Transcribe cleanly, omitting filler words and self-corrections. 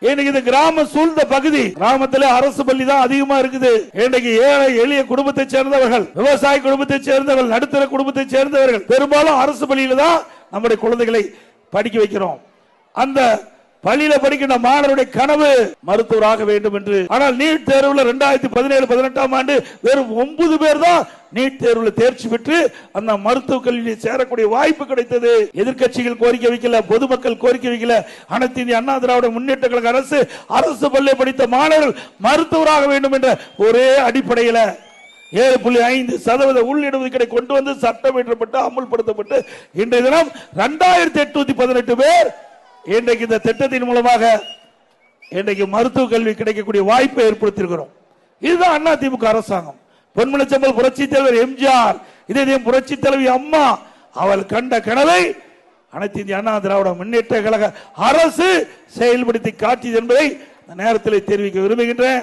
இன்னைக்கு இந்த கிராம சூழ்ந்த பகுதி, கிராமத்திலே அரசு பள்ளி தான் அதிகமா இருக்குது. இன்னைக்கு ஏழை எளிய குடும்பத்தை சேர்ந்தவர்கள், விவசாய குடும்பத்தை சேர்ந்தவர்கள், நடுத்தர குடும்பத்தை சேர்ந்தவர்கள் பெரும்பாலும் அரசு பள்ளியில தான் நம்முடைய குழந்தைகளை படிக்க வைக்கிறோம். அந்த பள்ளியில படிக்கின்ற மாணவருடைய கனவு மருத்துவராக வேண்டும் என்று. ஆனால் நீட் தேர்வுல 2017-18 ஆண்டு வெறும் 9 பேர் தான் நீட் தேர்வுல தேர்ச்சி பெற்று அந்த மருத்துவ கல்வியில் சேரக்கூடிய வாய்ப்பு கிடைத்தது. எதிர்க்கட்சிகள் கோரிக்கை வைக்கல, பொதுமக்கள் கோரிக்கை வைக்கல. அனைத்து இந்திய அண்ணா திராவிட முன்னேற்ற கழக அரசு பள்ளியை படித்த மாணவர்கள் மருத்துவராக வேண்டும் என்ற ஒரே அடிப்படையில் 7.5% உள்ளிடஒதுக்கீடை கொண்டு வந்து சட்டம் இயற்றப்பட்டு அமுல்படுத்தப்பட்டு இன்றைய தினம் 2818 பேர் இன்றைக்கு இந்த திட்டத்தின் மூலமாக இன்றைக்கு மருத்துவ கல்வி கிடைக்கக்கூடிய வாய்ப்பை ஏற்படுத்தியிருக்கிறோம். இதுதான் அதிமுக அரசாங்கம். பொன்மனச்செம்மல் புரட்சி தலைவர் எம்ஜிஆர், இதே புரட்சி தலைவி அம்மா அவள் கண்ட கனவை அனைத்து இந்திய அண்ணா திராவிட முன்னேற்ற கழக அரசு செயல்படுத்தி காட்டியது என்பதை இந்த நேரத்தில் தெரிவிக்க விரும்புகின்றேன்.